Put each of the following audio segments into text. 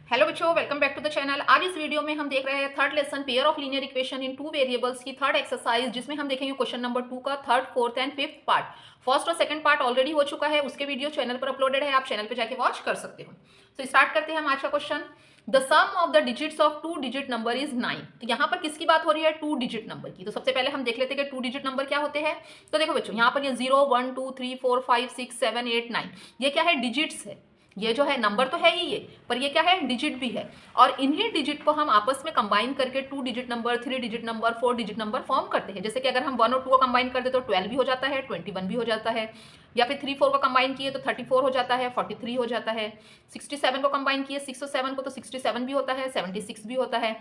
Hello बच्चों, welcome back to the channel. आज इस वीडियो में हम देख रहे हैं third lesson pair of linear equation in two variables की थर्ड एक्सरसाइज, जिसमें हम देखेंगे क्वेश्चन नंबर 2 का third, fourth and fifth part. First और सेकंड पार्ट ऑलरेडी हो चुका है, उसके वीडियो चैनल पर अपलोडेड है, आप चैनल पर जाके वॉच कर सकते हो। तो स्टार्ट करते हैं हम आज का question. The sum of the digits of two digit number is 9। तो यहाँ पर किसकी बात हो रही है? टू डिजिट नंबर की। तो सबसे पहले हम देख लेते हैं कि टू डिजिट नंबर क्या होते हैं। तो देखो बच्चों, यहाँ पर ये 0 1 2 3 4 5 6 7 8 9 ये क्या है? डिजिट्स है। ये जो है नंबर तो है ही ये, पर ये क्या है? डिजिट भी है। और इन्हीं डिजिट को हम आपस में कंबाइन करके to digit number, three digit number, four digit number form करते हैं। जैसे कि अगर हम 1 और 2 को कंबाइन कर दे तो 12 भी हो जाता है, 21 भी हो जाता है। या फिर 3 4 को कंबाइन किए तो 34 हो जाता है, 43 हो जाता है। 67 को कंबाइन किए 6 और 7 को तो 67 भी होता है, 76 भी होता है।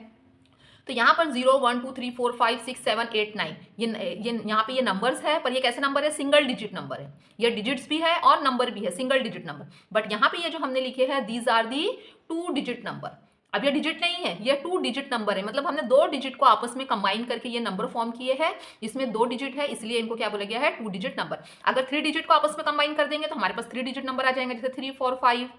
तो यहाँ पर 0 1 2 3 4 5 6 7 8 9 ये यहाँ पे ये नंबर्स है, पर ये कैसे नंबर है? सिंगल डिजिट नंबर है। ये डिजिट्स भी है और नंबर भी है, सिंगल डिजिट नंबर। बट यहाँ पे ये जो हमने लिखे हैं, these are the two digit number. अब ये डिजिट नहीं है, ये टू डिजिट नंबर है। मतलब हमने दो डिजिट को आपस में कंबाइन करके ये नंबर फॉर्म किए हैं। इसमें दो डिजिट है, इसलिए इनको क्या बोला गया है? To digit number. अगर थ्री डिजिट को आपस में कंबाइन कर देंगे तो हमारे पास थ्री डिजिट नंबर आ जाएंगे, जैसे 3 4 5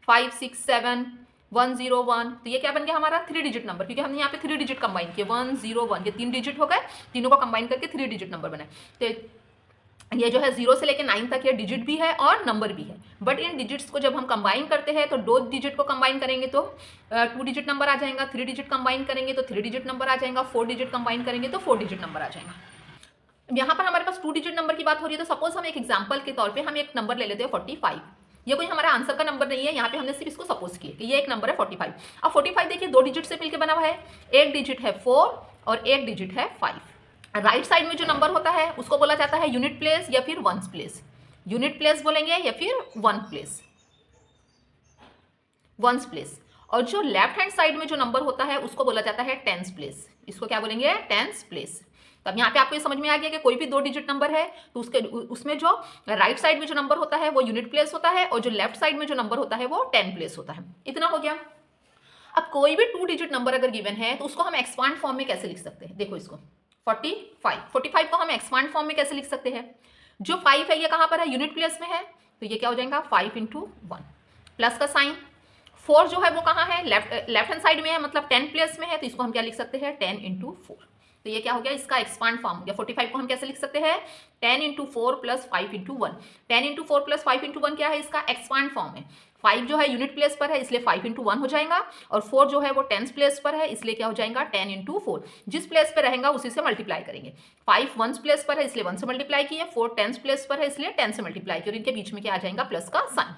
5 6 7 1 0 1। तो ये क्या बन गया हमारा? थ्री डिजिट नंबर, क्योंकि हमने यहाँ पे थ्री डिजिट कंबाइन किए, 1 0 1। ये तीन डिजिट हो गए, तीनों को कंबाइन करके थ्री डिजिट नंबर बनाए। तो ये जो है 0 से लेकर 9 तक ये डिजिट भी है और नंबर भी है। बट इन डिजिट्स को जब हम कंबाइन करते हैं तो दो डिजिट को कंबाइन करेंगे तो टू डिजिट नंबर आ जाएगा, थ्री डिजिट कंबाइन करेंगे तो थ्री डिजिट नंबर आ जाएगा, फोर डिजिट कंबाइन करेंगे तो फोर डिजिट नंबर आ जाएगा। यहाँ पर हमारे पास टू डिजिट नंबर की बात हो रही है, तो सपोज हम एक एग्जाम्पल के तौर पे हम एक नंबर ले लेते हैं 45। ये कोई हमारा आंसर का नंबर नहीं है, यहाँ पे हमने सिर्फ इसको सपोज किया कि ये एक नंबर है 45। अब 45 देखिए दो डिजिट से मिलकर बना हुआ है, एक डिजिट है 4 और एक डिजिट है 5। राइट साइड में जो नंबर होता है उसको बोला जाता है यूनिट प्लेस या फिर वंस प्लेस। यूनिट प्लेस बोलेंगे या फिर वन प्लेस, वंस प्लेस। और जो लेफ्ट हैंड साइड में जो नंबर होता है उसको बोला जाता है टेंस प्लेस। इसको क्या बोलेंगे? Tens place. तो अब यहाँ पे आपको ये समझ में आ गया कि कोई भी दो डिजिट नंबर है तो उसमें जो राइट साइड में जो नंबर होता है वो यूनिट प्लेस होता है, और जो लेफ्ट साइड में जो नंबर होता है वो टेन प्लेस होता है। इतना हो गया। अब कोई भी टू डिजिट नंबर अगर गिवन है तो उसको हम एक्सपांड फॉर्म में कैसे लिख सकते हैं? देखो इसको 45 को हम एक्सपांड फॉर्म में कैसे लिख सकते हैं? जो 5 है ये कहाँ पर है? यूनिट प्लेस में है, तो ये क्या हो जाएगा? 5 इंटू 1 प्लस का साइन। 4 जो है वो कहाँ है? लेफ्ट हैंड साइड में है, मतलब 10 प्लेस में है, तो इसको हम क्या लिख सकते हैं? 10 इंटू 4। तो ये क्या हो गया? इसका एक्सपांड फॉर्म हो गया। 45 को हम कैसे लिख सकते हैं? 10 into 4 plus 5 into 1। 10 into 4 plus 5 into 1 क्या है? इसका एक्सपांड फॉर्म है। 5 जो है यूनिट प्लेस पर है, इसलिए 5 इंटू 1 हो जाएगा, और 4 जो है वो टेंस प्लेस पर है, इसलिए क्या हो जाएगा? 10 इंटू 4। जिस प्लेस पर रहेगा उसी से मल्टीप्लाई करेंगे। 5 वंस प्लेस पर है इसलिए 1 से मल्टीप्लाई किए, 4 टेंस प्लेस पर है इसलिए 10 से मल्टीप्लाई किए, और इनके बीच में क्या आ जाएगा? प्लस का साइन।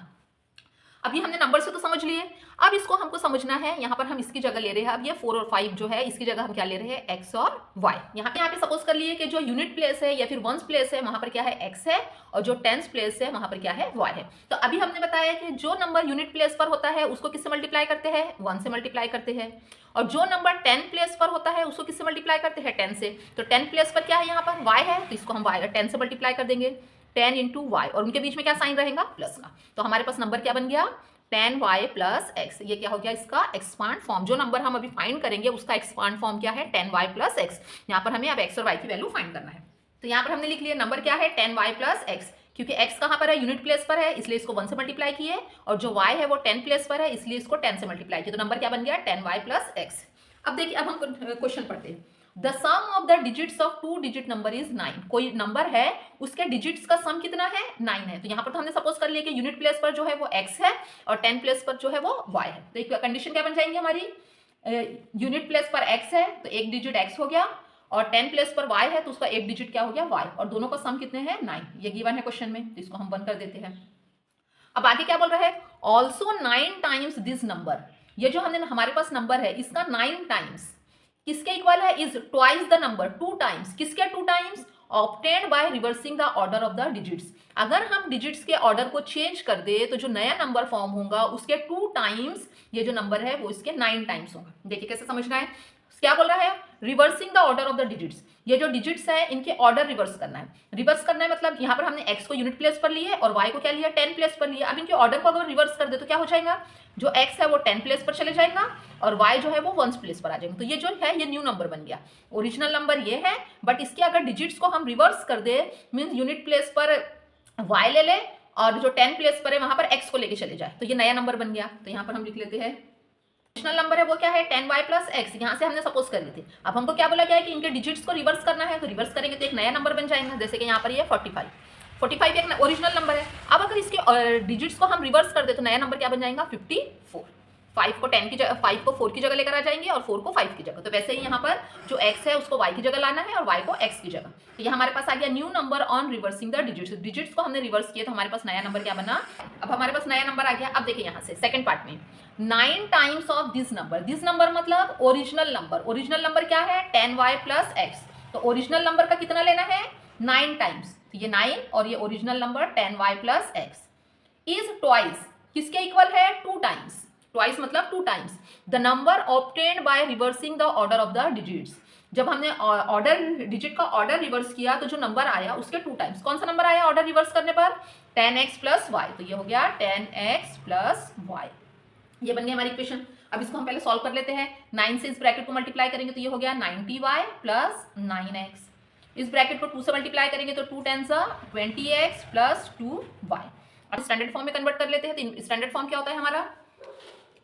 अभी हमने नंबर से तो समझ लिए, अब इसको हमको समझना है। यहाँ पर हम इसकी जगह ले रहे हैं, अब ये 4 और 5 जो है इसकी जगह हम क्या ले रहे हैं? x और y। यहाँ पे सपोज कर लिए कि जो यूनिट प्लेस है या फिर वंस प्लेस है वहां पर क्या है? x है, और जो टेंस प्लेस है वहां पर क्या है? y है। तो अभी हमने बताया कि जो नंबर यूनिट प्लेस पर होता है उसको किससे मल्टीप्लाई करते हैं? 1 से मल्टीप्लाई करते हैं, और जो नंबर 10 प्लेस पर होता है उसको किससे मल्टीप्लाई करते हैं? 10 से। तो 10 प्लेस पर क्या है? यहाँ पर y है, तो इसको हम 10 से मल्टीप्लाई कर देंगे, 10 इंटू वाई, और उनके बीच में क्या साइन रहेगा? प्लस का। तो हमारे पास नंबर क्या बन गया? 10y plus x। ये क्या हो गया? इसका एक्सपांड फॉर्म। जो नंबर हम अभी फाइंड करेंगे उसका एक्सपांड फॉर्म क्या है? 10y plus x। यहाँ पर हमें अब x और y की वैल्यू फाइंड करना है। तो यहाँ पर हमने लिख लिया नंबर क्या है? 10y plus x। क्योंकि x कहाँ पर है? यूनिट प्लेस पर है, इसलिए इसको 1 से मल्टीप्लाई किए, और जो y है वो 10 प्लेस पर है, इसलिए इसको 10 से मल्टीप्लाई किया। तो नंबर क्या बन गया? 10y plus x। अब देखिए, अब हम क्वेश्चन पढ़ते हैं। The sum of the digits of two digit number is 9। कोई नंबर है, उसके डिजिट्स का सम कितना है? 9 है। तो यहाँ पर तो हमने सपोज कर लिया कि यूनिट प्लेस पर जो है वो x है और 10 प्लेस पर जो है वो y है। तो एक कंडीशन क्या बन जाएंगी हमारी? यूनिट प्लेस पर x है तो एक डिजिट x हो गया, और 10 प्लेस पर y है तो उसका एक डिजिट क्या हो गया? y। और दोनों का सम कितने हैं? 9। ये गिवन है क्वेश्चन में, तो इसको हम बंद कर देते हैं। अब आगे क्या बोल रहा है? Also 9 times this number. ये जो हमने हमारे पास नंबर है इसका 9 टाइम्स किसके इक्वल है? Is twice the number, 2 times. किसके 2 times? Obtained by reversing the order of the digits. अगर हम डिजिट्स के ऑर्डर को चेंज कर दे तो जो नया नंबर फॉर्म होगा उसके 2 टाइम्स ये जो नंबर है वो इसके 9 टाइम्स होगा। देखिए कैसे समझना है। क्या बोल रहा है? Reversing the order of the digits. ये जो डिजिट्स है इनके ऑर्डर रिवर्स करना है। रिवर्स करना है मतलब यहाँ पर हमने x को यूनिट प्लेस पर लिए और y को क्या लिया? 10 प्लेस पर लिया। अब इनके ऑर्डर को अगर रिवर्स कर दे तो क्या हो जाएगा? जो x है वो 10 प्लेस पर चले जाएगा और y जो है वो 1 प्लेस पर आ जाएगा। तो ये जो है ये न्यू नंबर बन गया। ओरिजिनल नंबर ये है, बट इसके अगर डिजिट्स को हम रिवर्स कर दे, मीन्स यूनिट प्लेस पर y ले ले और जो 10 प्लेस पर है वहां पर x को लेके चले जाए, तो ये नया नंबर बन गया। तो यहाँ पर हम लिख लेते हैं ओरिजिनल नंबर है वो क्या है 10y प्लस एक्स, यहाँ से हमने सपोज कर ली थी। अब हमको क्या बोला गया है कि इनके डिजिट्स को रिवर्स करना है, तो रिवर्स करेंगे तो एक नया नंबर बन जाएगा। जैसे कि यहाँ पर ये 45 एक ओरिजिनल नंबर है। अब अगर इसके डिजिट्स को हम रिवर्स कर दे तो नया नंबर क्या बन जाएगा 54। 5 को 10 की जगह 5 को 4 की जगह लेकर आ जाएंगे और 4 को 5 की जगह। तो वैसे ही यहाँ पर जो x है उसको y की जगह लाना है और y को x की जगह। तो ये हमारे पास आ गया new number on reversing the digits. Digits को हमने रिवर्स किया तो हमारे पास नया नंबर क्या बना। अब हमारे पास नया नंबर आ गया। अब देखिए यहाँ से सेकंड पार्ट में 9 times of this number. This number मतलब ओरिजिनल नंबर। ओरिजिनल नंबर क्या है 10y प्लस एक्स। तो ओरिजिनल नंबर का कितना लेना है 9 टाइम्स। तो ये 9 और ये original number 10y plus x is twice, किसके इक्वल है 2 टाइम्स। ट्वाइस मतलब 2 times the number obtained by reversing the order of the digits. जब हमने ऑर्डर डिजिट का ऑर्डर रिवर्स किया तो जो नंबर आया उसके 2 टाइम्स। कौन सा नंबर आया ऑर्डर रिवर्स करने पर 10x प्लस वाई। तो ये हो गया 10x प्लस वाई। ये बन गया हमारी इक्वेशन। अब इसको हम पहले सॉल्व कर लेते हैं। 9 से इस ब्रैकेट को मल्टीप्लाई करेंगे तो ये हो गया 90y प्लस 9x। इस ब्रैकेट को 2 से मल्टीप्लाई करेंगे तो 2 10 20x प्लस 2y। अब स्टैंडर्ड फॉर्म में कन्वर्ट कर लेते हैं। तो स्टैंडर्ड फॉर्म क्या होता है हमारा,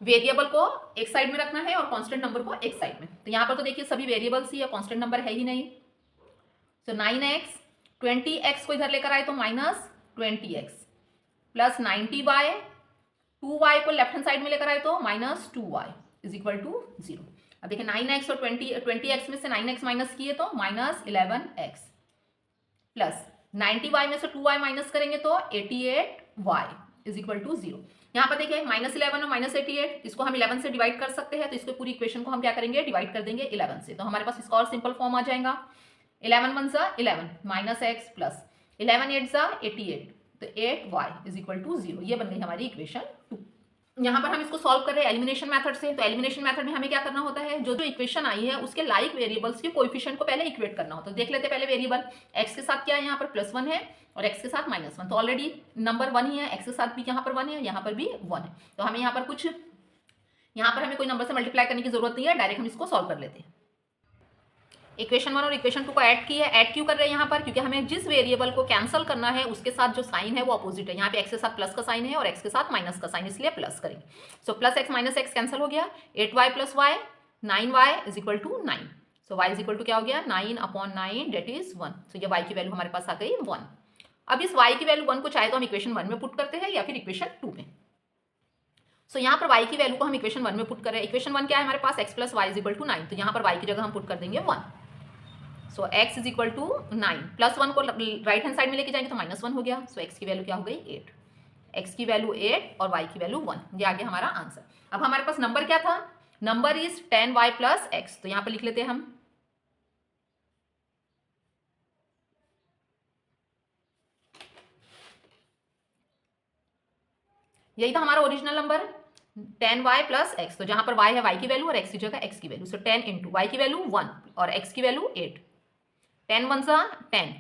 वेरिएबल को एक साइड में रखना है और कांस्टेंट नंबर को एक साइड में। तो यहाँ पर तो देखिए सभी वेरिएबल्स ही है, कांस्टेंट नंबर है ही नहीं। तो 9x 20x को इधर लेकर आए तो minus 20x plus 90y 2y को लेफ्ट हैंड साइड में लेकर आए तो minus 2y is equal to 0। अब देखिए 9x और 20x में से 9x माइनस किए तो माइनस 11x प्लस 90y में से 2y माइनस करेंगे तो 88y इज इक्वल टू 0। यहाँ पर देखिए -11 और -88 इसको हम 11 से डिवाइड कर सकते हैं। तो इसको पूरी इक्वेशन को हम क्या करेंगे डिवाइड कर देंगे 11 से। तो हमारे पास इसका और सिंपल फॉर्म आ जाएगा 11 1 11 माइनस एक्स प्लस 11 8 88 तो 8y इज इक्वल टू 0। ये बन गई हमारी इक्वेशन 2। यहाँ पर हम इसको सॉल्व कर रहे हैं एलिमिनेशन मेथड से। तो एलिमिनेशन मेथड में हमें क्या करना होता है, जो जो इक्वेशन आई है उसके लाइक वेरिएबल्स के कोएफिशिएंट को पहले इक्वेट करना होता है। देख लेते हैं पहले वेरिएबल x के साथ क्या है, यहाँ पर +1 है और x के साथ -1। तो ऑलरेडी नंबर 1 ही है, x के साथ भी यहाँ पर 1 है, यहाँ पर भी 1 है। तो हमें यहाँ पर हमें कोई नंबर से मल्टीप्लाई करने की जरूरत नहीं है, डायरेक्ट हम इसको सॉल्व कर लेते हैं। इक्वेशन 1 और इक्वेशन 2 को ऐड की है। ऐड क्यों कर रहे हैं यहाँ पर, क्योंकि हमें जिस वेरिएबल को कैंसिल करना है उसके साथ जो साइन है वो अपोजिट है। यहाँ पे x के साथ प्लस का साइन है और x के साथ माइनस का साइन, इसलिए प्लस करेंगे। So plus x minus x cancel हो गया, 8y plus y 9y is equal to 9। So y is equal to क्या हो गया 9/9 डेट इज 1। सो ये y की वैल्यू हमारे पास आ गई 1। अब इस y की वैल्यू 1 को चाहे तो हम इक्वेशन 1 में पुट करते हैं या फिर इक्वेशन 2 में। सो यहाँ पर y की वैल्यू को हम इक्वेशन 1 में पुट कर रहे हैं। इक्वेशन 1 क्या है हमारे पास x plus y is equal to 9। तो यहाँ पर y की जगह हम पुट कर देंगे 1। So x is equal to 9 plus 1 को राइट हैंड साइड में लेके जाएंगे तो -1 हो गया। सो x की वैल्यू क्या हो गई 8। x की वैल्यू 8 और y की वैल्यू 1। ये आ गया हमारा आंसर। अब हमारे पास नंबर क्या था, number is 10y plus x. तो यहाँ पर लिख लेते हैं हम यही था हमारा original number 10y plus x. तो जहां पर y है y की वैल्यू और x की जगह x की वैल्यू। सो 10 इंटू y की वैल्यू 1 और x की वैल्यू 8। 10 1 10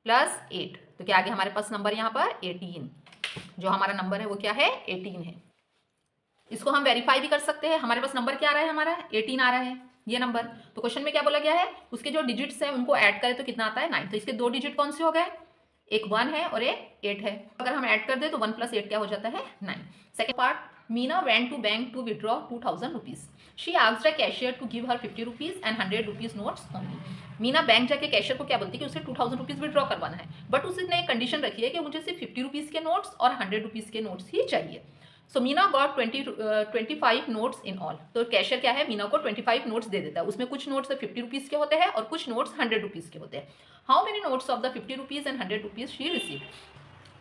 प्लस 8 तो क्या आ गया हमारे पास नंबर यहाँ पर 18। जो हमारा नंबर है वो क्या है 18 है। इसको हम वेरीफाई भी कर सकते हैं। हमारे पास नंबर क्या आ रहा है, हमारा 18 आ रहा है ये नंबर। तो क्वेश्चन में क्या बोला गया है, उसके जो डिजिट्स हैं उनको ऐड करें तो कितना आता है 9। तो इसके 2 डिजिट कौन से हो गए, एक 1 है और एक 8 है। अगर हम ऐड कर दे तो 1 + 8 क्या हो जाता है 9। Second part, Meena went to bank to withdraw 2000 rupees. She asked a cashier to give her 50 rupees and 100 rupees notes only. Meena bank जाके कैशियर को क्या बोलती है कि उसे 2000 रुपीज विड्रॉ करवाना है, बट उसने एक कंडीशन रखी है कि मुझे सिर्फ 50 रुपीज के नोट्स और 100 रुपीज के नोट्स ही चाहिए। So Meena got 25 notes in all. तो कैशियर क्या है, मीना को 25 नोट्स दे देता है। उसमें कुछ नोट्स 50 रुपीज के होते हैं और कुछ नोट्स 100 रुपीज के होते हैं। How many notes of the 50 rupees and 100 rupees she receive.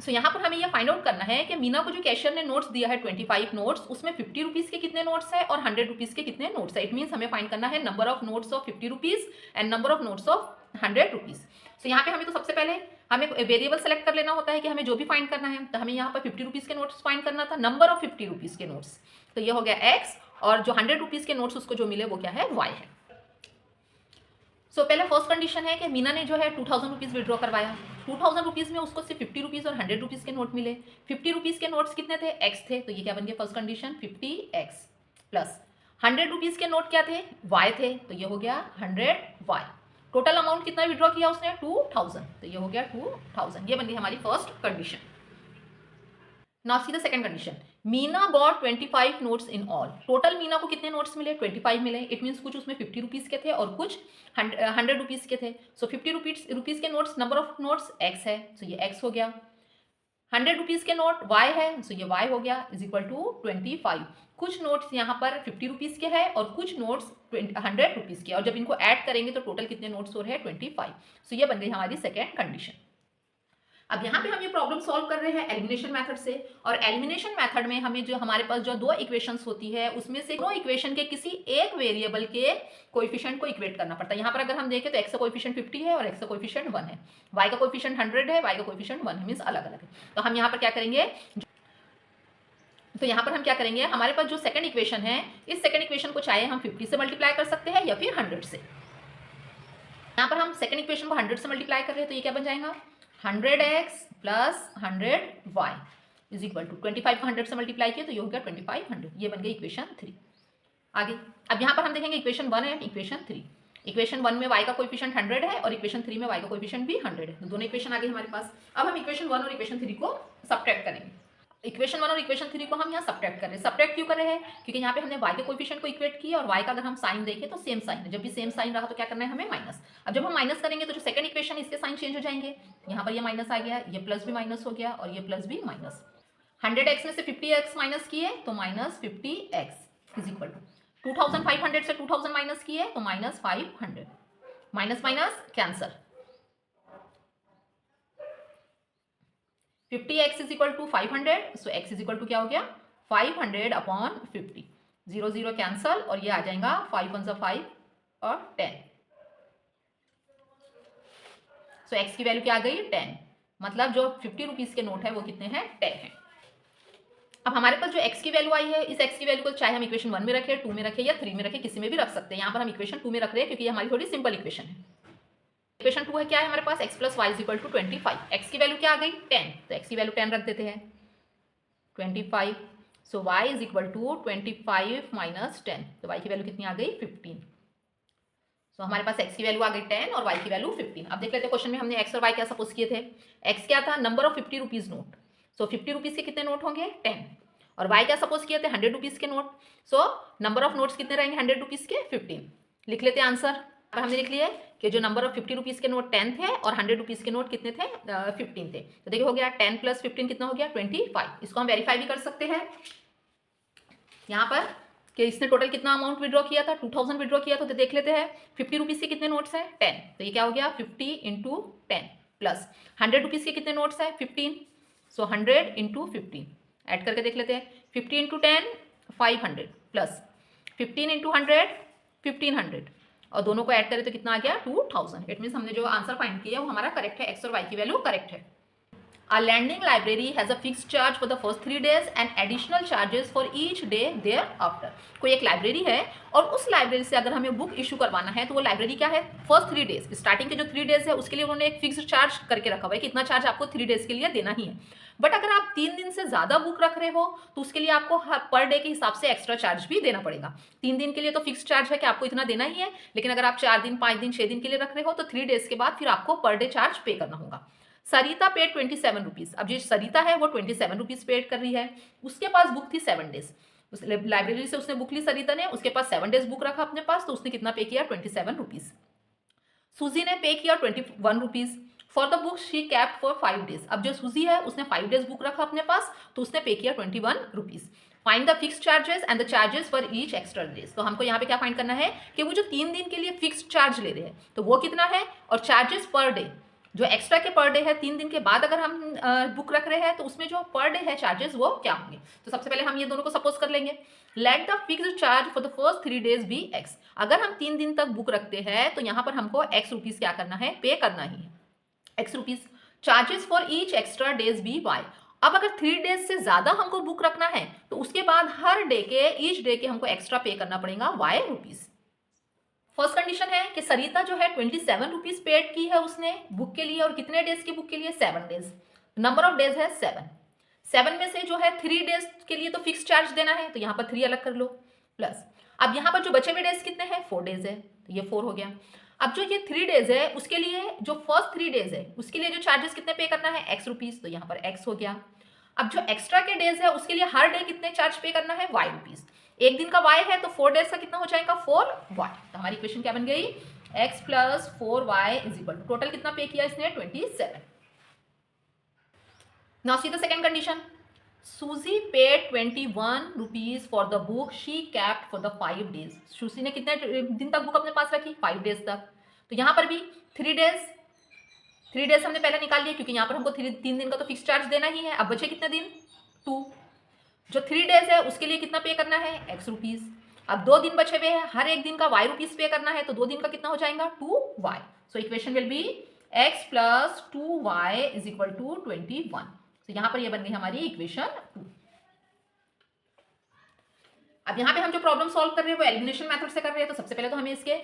So यहाँ पर हमें यह फाइंड आउट करना है कि मीना को जो कैशियर ने नोट्स दिया है 25 नोट्स, उसमें 50 रुपीज के कितने नोट्स है और 100 रुपीज के कितने नोट्स है। इट मीन्स हमें फाइंड करना है number of notes of 50 rupees and number of notes of 100 rupees. So यहाँ पे हमें तो सबसे पहले हमें वेरिएबल सेलेक्ट कर लेना होता है कि हमें जो भी फाइंड करना है। तो हमें यहाँ पर 50 रुपीज के नोट्स फाइंड करना था, नंबर ऑफ 50 रुपीज के नोट्स। तो ये हो गया x और जो 100 रुपीज के नोट्स उसको जो मिले वो क्या है y है। सो पहले फर्स्ट कंडीशन है कि मीना ने जो है 2000 रुपीज विड्रॉ करवाया। 2000 रुपीज में उसको सिर्फ 50 रुपीज और 100 रुपीज के नोट मिले। 50 रुपीज के नोट्स कितने थे, x थे। तो ये क्या बन गया first condition 50x plus 100 rupees के नोट क्या थे, y थे। तो ये हो गया 100y। टोटल अमाउंट कितना विड्रॉ किया उसने 2000। तो ये हो गया 2000। ये बन गई हमारी first condition. Now see the second condition, Meena got 25 notes in all. Total Meena को कितने नोट्स मिले? 25 मिले। इट मीन्स कुछ उसमें 50 रुपीज़ के थे और कुछ 100 रुपीज़ के थे। सो 50 रुपीज़ के notes, number of notes x है, सो ये x हो गया। 100 रुपीज़ के नोट y है, सो ये y हो गया, इज इक्वल टू 25। कुछ नोट्स यहाँ पर 50 रुपीज़ के हैं और कुछ नोट्स 100 रुपीज़ के, और जब इनको ऐड करेंगे तो टोटल कितने नोट्स हो रहे हैं? 25। सो ये बन गई हमारी सेकेंड कंडीशन। अब यहाँ पे हम ये प्रॉब्लम सॉल्व कर रहे हैं एलिमिनेशन मेथड से, और एलिमिनेशन मेथड में हमें जो हमारे पास जो दो इक्वेशंस होती है उसमें से दो इक्वेशन के किसी एक वेरिएबल के कोएफिशिएंट को इक्वेट करना पड़ता है। यहाँ पर अगर हम देखें तो x का कोएफिशिएंट 50 है और x का कोएफिशिएंट 1 है, y का कोएफिशिएंट 100 है, y का कोएफिशिएंट 1 है, मींस अलग अलग है। तो हम यहाँ पर क्या करेंगे, तो यहाँ पर हम क्या करेंगे, हमारे पास जो सेकंड इक्वेशन है, इस सेकंड इक्वेशन को चाहे हम 50 से मल्टीप्लाई कर सकते हैं या फिर 100 से। यहाँ पर हम सेकंड इक्वेशन को 100 से मल्टीप्लाई कर रहे हैं, तो ये क्या बन जाएगा? 100x plus 100y is equal to 25 को 100 से मल्टीप्लाई किया तो ये हो गया 2500। ये बन गई इक्वेशन 3। आगे अब यहाँ पर हम देखेंगे इक्वेशन 1 है, इक्वेशन 3। इक्वेशन 1 में y का कोएफिशिएंट 100 है और इक्वेशन 3 में y का कोएफिशिएंट भी 100 है। तो दोनों इक्वेशन आ गई हमारे पास। अब हम इक्वेशन 1 और इक्वेशन 3 को सब्ट्रैक्ट करेंगे। इक्वेशन 1 और इक्वेशन 3 को हम यहाँ सब्ट्रैक्ट कर रहे हैं। सब्ट्रैक्ट क्यों कर रहे हैं? क्योंकि यहाँ पे हमने y के कोएफिशिएंट को इक्वेट किया और y का अगर हम साइन देखें तो सेम साइन है। जब भी सेम साइन रहा तो क्या करना है हमें? माइनस। अब जब हम माइनस करेंगे तो जो सेकंड इक्वेशन इसके साइन चेंज हो जाएंगे। यहाँ पर ये माइनस आ गया, ये प्लस भी माइनस हो गया और ये प्लस भी माइनस। 100x में से 50x माइनस किए तो minus 50x is equal to 2500 से 2000 माइनस किए तो minus 500। Minus minus cancel. 50x is equal to 500, so x is equal to क्या हो गया? 500 अपॉन 50। 0 0 कैंसल और ये आ जाएगा 5 1 सा 5 और 10। सो x की वैल्यू क्या आ गई? 10। मतलब जो 50 रुपीज के नोट है वो कितने हैं? 10 है। अब हमारे पास जो x की वैल्यू आई है, इस x की वैल्यू को चाहे हम इक्वेशन 1 में रखें, 2 में रखें या 3 में रखें, किसी में भी रख सकते हैं। यहाँ पर हम इक्वेशन 2 में रख रहे हैं क्योंकि ये हमारी थोड़ी सिंपल इक्वेशन है। इक्वेशन 2 है क्या है हमारे पास? x plus y is equal to 25। x की वैल्यू क्या आ गई? 10, तो x की वैल्यू 10 रख देते हैं, 25। So y is equal to 25 minus 10, तो y की वैल्यू कितनी आ गई? 15। सो हमारे पास x की वैल्यू आ गई 10 और y की वैल्यू 15। अब देख लेते हैं क्वेश्चन में हमने x और y क्या सपोज किए थे। x क्या था? Number of 50 rupees note. So 50 rupees के कितने नोट होंगे? 10। और y क्या सपोज किए थे? 100 रुपीज के note. So number of notes कितने रहेंगे 100 रुपीज के? 15। लिख लेते हैं आंसर। अब हमने लिख लिया कि जो नंबर ऑफ 50 रुपीज के नोट 10 थे और 100 रुपीज के नोट कितने थे? 15 थे। तो देखिए हो गया 10 प्लस 15 कितना हो गया? 25। इसको हम वेरीफाई भी कर सकते हैं यहाँ पर कि इसने टोटल कितना अमाउंट विड्रॉ किया था? 2000 विड्रॉ किया था। तो देख लेते हैं 50 रुपीज के कितने नोट्स हैं? 10। तो ये क्या हो गया? 50 इंटू 10 प्लस 100 रुपीज के कितने नोट्स हैं? 15। सो 100 इंटू 15 ऐड करके देख लेते हैं। 50 इंटू 10 500 प्लस 15 इंटू 100 1500 और दोनों को ऐड करें तो कितना आ गया? 2000। इट मीन्स हमने जो आंसर फाइंड किया वो हमारा करेक्ट है। x और y की वैल्यू करेक्ट है। A lending library has a fixed charge for the first 3 days and additional charges for each day thereafter. कोई एक लाइब्रेरी है और उस लाइब्रेरी से अगर हमें बुक इशू करवाना है तो वो लाइब्रेरी क्या है? फर्स्ट 3 डेज, स्टार्टिंग के जो 3 डेज है उसके लिए उन्होंने एक फिक्स्ड चार्ज करके रखा हुआ है कि इतना चार्ज आपको 3 डेज के लिए देना ही है। बट अगर आप 3 दिन से ज़्यादा बुक रख रहे हो तो उसके लिए आपको पर डे के हिसाब से एक्स्ट्रा चार्ज भी देना पड़ेगा। 3 दिन के लिए तो फिक्स चार्ज है कि आपको इतना देना ही है, लेकिन अगर आप 4 दिन 5 दिन 6 दिन के लिए रख रहे हो तो 3 डेज के बाद फिर आपको पर डे चार्ज पे करना होगा। सरिता पेड 27 रुपीज़। अब जो सरिता है वो 27 रुपीज़ पेड कर रही है। उसके पास बुक थी 7 डेज, उस लाइब्रेरी से उसने बुक ली सरिता ने, उसके पास 7 डेज बुक रखा अपने पास, तो उसने कितना पे किया? 27 रुपीज़। सूजी ने पे किया 21 rupees for the book she kept for 5 days. अब जो सूजी है उसने 5 डेज बुक रखा अपने पास तो उसने पे किया 21 rupees. Find the fix charges and the charges for each extra days. तो हमको यहाँ पे क्या फाइंड करना है कि वो जो 3 दिन के लिए फिक्स चार्ज ले रहे हैं तो वो कितना है, और चार्जेस पर डे जो एक्स्ट्रा के पर डे है 3 दिन के बाद अगर हम बुक रख रहे हैं तो उसमें जो पर डे है चार्जेस वो क्या होंगे। तो सबसे पहले हम ये दोनों को सपोज कर लेंगे। Let the fixed charge for the first 3 days be x. अगर हम 3 दिन तक बुक रखते हैं तो यहाँ पर हमको एक्स रुपीज़ क्या करना है? पे करना ही है, x rupees. Charges for each extra days be y. अब अगर 3 डेज से ज़्यादा हमको बुक रखना है तो उसके बाद हर डे के ईच डे के हमको एक्स्ट्रा पे करना पड़ेगा वाई रुपीज़। फर्स्ट कंडीशन है कि सरिता जो है 27 रुपीज़ पेड की है उसने बुक के लिए, और कितने डेज की बुक के लिए? 7 डेज। नंबर ऑफ डेज है 7 में से जो है 3 डेज के लिए तो फिक्स चार्ज देना है, तो यहाँ पर 3 अलग कर लो प्लस। अब यहाँ पर जो बचे हुए डेज कितने हैं? 4 डेज है, तो ये 4 हो गया। अब जो ये 3 डेज है उसके लिए जो फर्स्ट 3 डेज है उसके लिए जो चार्जेस कितने पे करना है? एक्स रुपीज़, तो यहाँ पर एक्स हो गया। अब जो एक्स्ट्रा के डेज है उसके लिए हर डे कितने चार्ज पे करना है, y रुपीज। एक दिन का y है तो 4 डेज का कितना हो जाएगा, 4y। तो हमारी इक्वेशन क्या बन गई, x plus 4y is equal to, total कितना पे किया इसने, 27। Now see the second condition, Suzy paid 21 rupees for the book she kept for the 5 days. Suzy ने कितने दिन तक बुक अपने पास रखी, 5 डेज तक। तो यहाँ पर भी 3 डेज हमने पहले निकाल लिया क्योंकि यहाँ पर हमको 3 दिन का तो फिक्स चार्ज देना ही है। अब बचे कितने दिन, 2। जो 3 डेज है उसके लिए कितना पे करना है, x रुपीज। अब 2 दिन बचे हुए हैं, हर एक दिन का y रुपीज पे करना है, तो 2 दिन का कितना हो जाएगा, 2y। So equation will be x plus 2y is equal to 21। तो यहाँ पर ये बन गई हमारी इक्वेशन 2। अब यहाँ पे हम जो प्रॉब्लम सॉल्व कर रहे हैं वो एलिमिनेशन मेथड से कर रहे हैं। तो सबसे पहले तो हमें इसके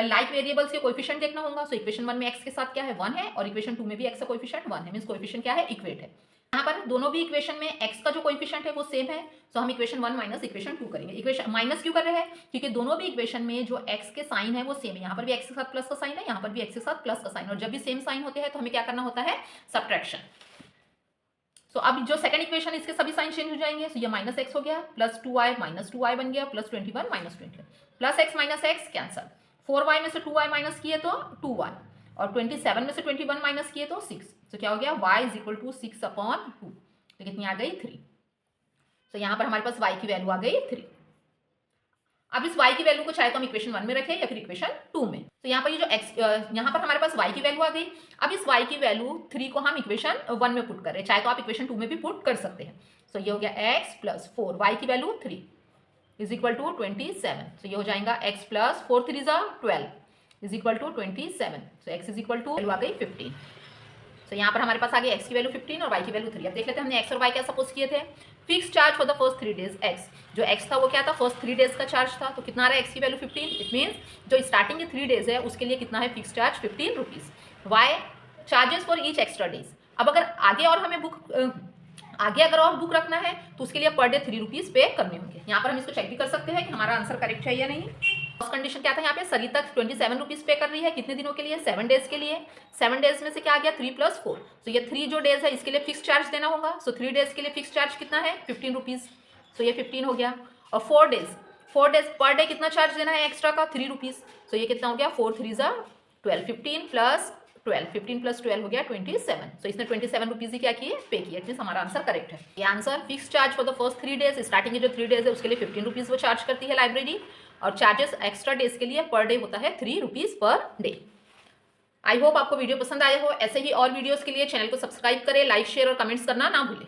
लाइक वेरिएबल्स के कोएफिशिएंट देखना होगा। सो इक्वेशन 1 में x के साथ क्या है, 1 है, और इक्वेशन 2 में भी x का कोएफिशिएंट 1 है, मींस कोएफिशिएंट क्या है, इक्वेट है। यहाँ पर दोनों भी इक्वेशन में x का जो कोएफिशिएंट है वो सेम है। सो हम इक्वेशन 1 माइनस इक्वेशन 2 करेंगे। इक्वेशन माइनस क्यों कर रहे हैं, क्योंकि दोनों भी इक्वेशन में जो x के साइन है वो सेम है। यहाँ पर भी x के साथ प्लस का साइन है, यहाँ पर भी x के साथ प्लस का साइन, और जब भी सेम साइन होते हैं तो हमें क्या करना होता है, सब्ट्रैक्शन। सो अब जो सेकंड इक्वेशन इसके सभी साइन चेंज हो जाएंगे। सो ये माइनस एक्स हो गया, प्लस 2y माइनस 2y बन गया, plus 21 minus 20, plus x minus x cancel. 4y में से 2y माइनस किए तो 2y, और 27 में से 21 माइनस किए तो 6। तो क्या हो गया, y इज इक्वल टू 6/2। तो कितनी आ गई, 3। तो यहाँ पर हमारे पास y की वैल्यू आ गई 3। अब इस y की वैल्यू को चाहे तो हम इक्वेशन 1 में रखें या फिर इक्वेशन 2 में। तो यहाँ पर ये जो x, यहाँ पर हमारे पास y की वैल्यू आ गई। अब इस y की वैल्यू 3 को हम इक्वेशन 1 में पुट कर रहे हैं, चाहे तो आप इक्वेशन 2 में भी पुट कर सकते हैं। तो ये हो गया x प्लस 4, y की वैल्यू 3 इज इक्वल टू 27। तो ये हो जाएगा x plus 4 3 12 is equal to 27। तो x is equal to value आ गई 15। तो यहाँ पर हमारे पास आ गई x की वैल्यू 15 और y की वैल्यू 3। अब देख लेते हैं हमने x और y क्या सपोज किए थे। Fix charge for the first 3 days x, जो x था वो क्या था, फर्स्ट 3 डेज का चार्ज था। तो कितना आ रहा है, x की वैल्यू 15। इट मीन्स जो स्टार्टिंग के 3 डेज है उसके लिए कितना है, fix charge 15 rupees. y charges for each extra days. अब अगर आगे और हमें आगे अगर और बुक रखना है तो उसके लिए पर डे 3 रुपीज पे करने होंगे। यहाँ पर हम इसको चेक भी कर सकते हैं कि हमारा आंसर करेक्ट है या नहीं। फर्स्ट कंडीशन क्या था, यहाँ पे सरिता 27 रुपीज पे कर रही है, कितने दिनों के लिए, 7 डेज के लिए। 7 डेज में से क्या आ गया, 3 + 4। तो ये 3 जो डेज है इसके लिए फिक्स चार्ज देना होगा। सो 3 डेज के लिए फिक्स चार्ज कितना है, 15 रुपीज। सो ये 15 हो गया। और 4 डेज पर डे कितना चार्ज देना है एक्स्ट्रा का, 3 रुपीज। सो ये कितना हो गया, 4 3 12, 15 + 12, 15 + 12 हो गया 27। तो इसने 27 रुपीज ही क्या किए, पे किए। इट मींस हमारा आंसर करेक्ट है। ये answer fix charge for the first 3 days, starting के जो 3 डेज है उसके लिए 15 रुपीज वो चार्ज करती है लाइब्रेरी, और चार्जेस एक्स्ट्रा डेज के लिए पर डे होता है 3 rupees per day. I hope आपको वीडियो पसंद आया हो। ऐसे ही और वीडियोस के लिए चैनल को सब्सक्राइब करें, लाइक शेयर और कमेंट्स करना ना भूलें।